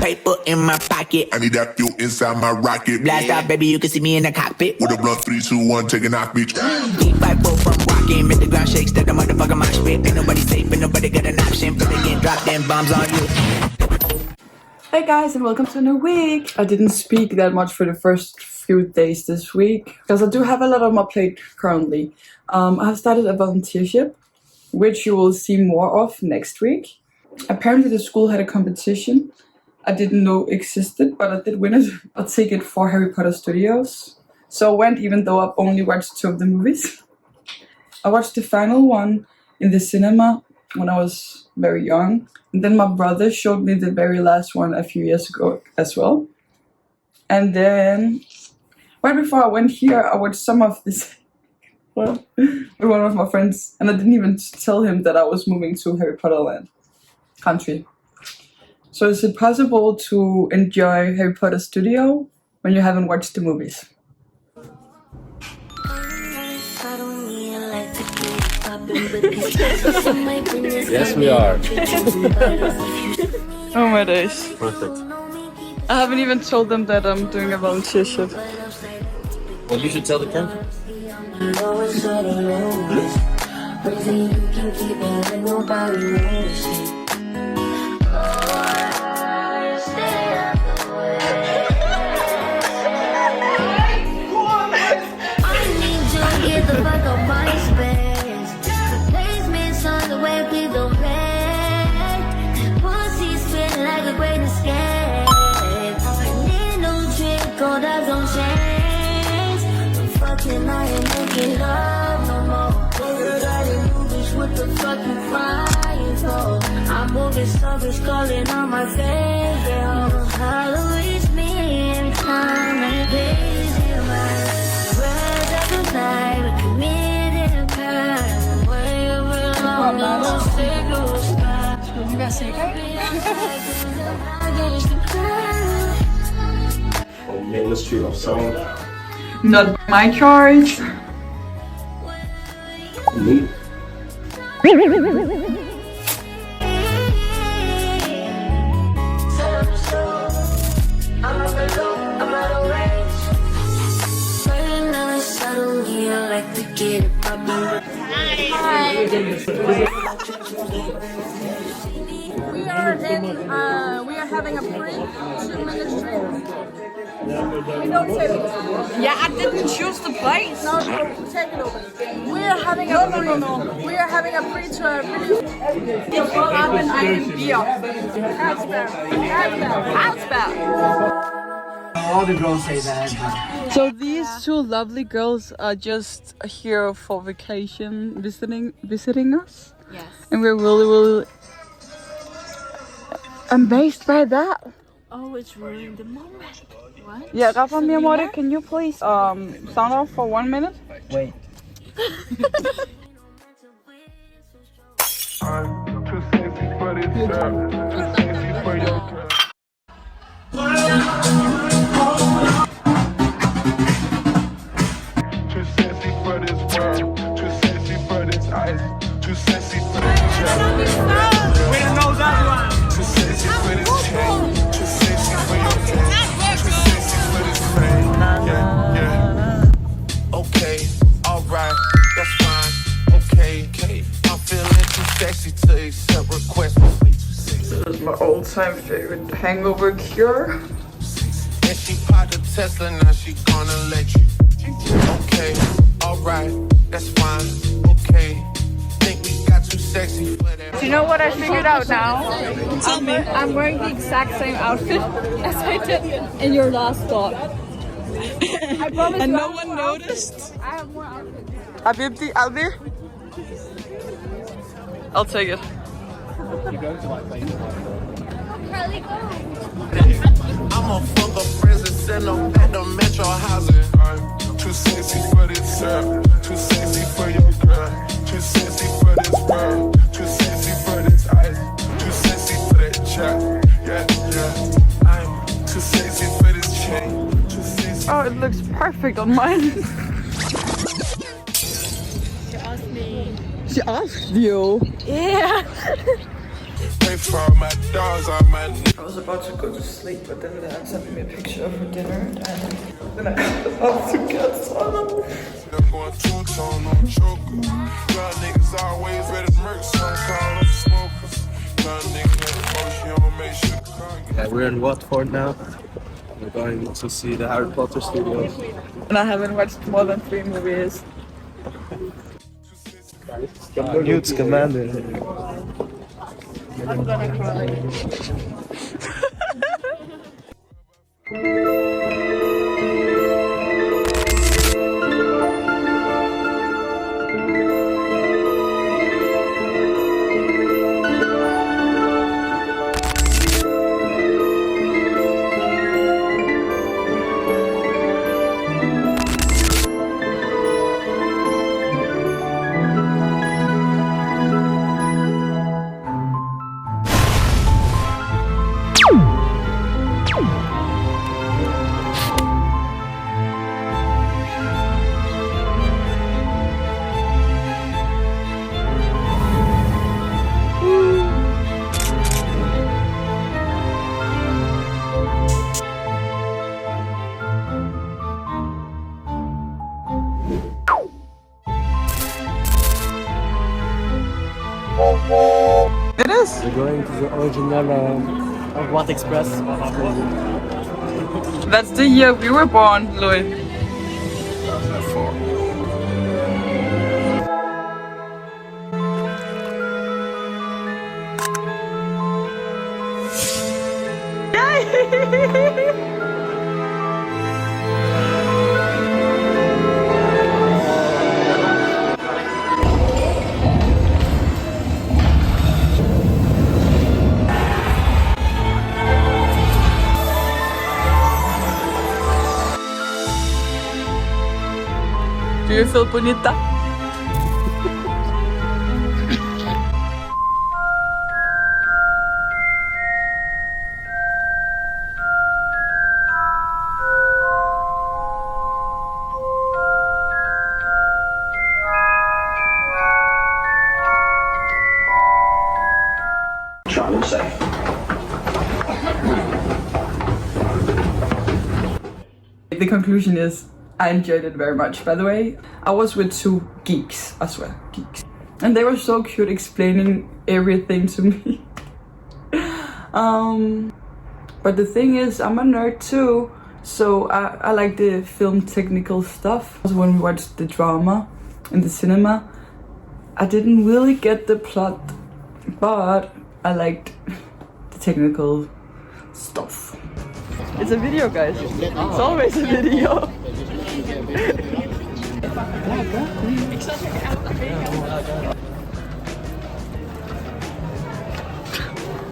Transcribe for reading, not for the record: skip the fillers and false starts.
paper in my pocket. I need that fuel inside my rocket. Blast out, baby, you can see me in the cockpit. With a blunt 3, 2, 1, taking off, bitch. Deep 5-4 from rockin', make the ground shake, step the motherfucker mosh pit. Ain't nobody safe, ain't nobody got an option. But they get dropped, them bombs on you. Hey guys, and welcome to a new week. I didn't speak that much for the first few days this week because I do have a lot on my plate currently. I have started a volunteership, which you will see more of next week. Apparently the school had a competition I didn't know existed, but I did win a ticket for Harry Potter Studios. So I went even though I've only watched 2 of the movies. I watched the final one in the cinema when I was very young. And then my brother showed me the very last one a few years ago as well. And then right before I went here, I watched some of this with one of my friends. And I didn't even tell him that I was moving to Harry Potter land country. So is it possible to enjoy Harry Potter Studio when you haven't watched the movies? Yes, we are. Oh my days. Perfect. I haven't even told them that I'm doing a volunteership. Well, you should tell the camera. I'm moving sluggish, calling on my favorite. Halloween's me every time I crazy about words of the night, we committed a crime. When you belong, I don't take no spot. You guys see Ministry of Sound. Not my choice. Neat. We are having a break, 2-minute drink. We don't take it. Yeah, I didn't choose the place. No, take it over. We are having a no. We are having a break to a All the girls say that. So these 2 lovely girls are just here for vacation, visiting us. Yes. And we're really amazed by that. Oh, it's ruining the moment. What? Yeah, Rafa, mi amore, can you please sound off for 1 minute? Wait. My all-time favorite hangover cure. And she popped a Tesla, now she gonna let you. Okay, alright, that's fine. Okay, think we got too sexy for that. Do you know what I figured out now? Tell me. I'm wearing the exact same outfit as I did in your last vlog. I promise. And no one noticed. I have more outfits. Habibti, Albi? I'll take it. I'm a fuck up present, send them back to metro housing. I'm too sexy for this girl, too sexy for your girl, too sexy for this world, too sexy for this ice, too sexy for that chat. Yeah. I'm too sexy for this chain, too sexy. Oh, it looks perfect on mine. She asked me. She asked you. Yeah. pray for all my dogs, all my I was about to go to sleep, but then Dad sent me a picture of her dinner, and then I got up to get some. I'm going two-tone on choker. Young niggas always ready to murk, so I'm calling up smokers. Young niggas, she don't make sure the car get Yeah, we're in Watford now. We're going to see the Harry Potter studios. And I haven't watched more than 3 movies. Newt Scamander. I'm gonna cry. It is. We're going to the original of What Express. That's the year we were born, Louis. Do you feel bonita? The conclusion is I enjoyed it very much. By the way, I was with 2 geeks, I swear, geeks. And they were so cute explaining everything to me. But the thing is, I'm a nerd too, so I like the film technical stuff. When we watched the drama in the cinema, I didn't really get the plot, but I liked the technical stuff. It's a video, guys. It's always a video.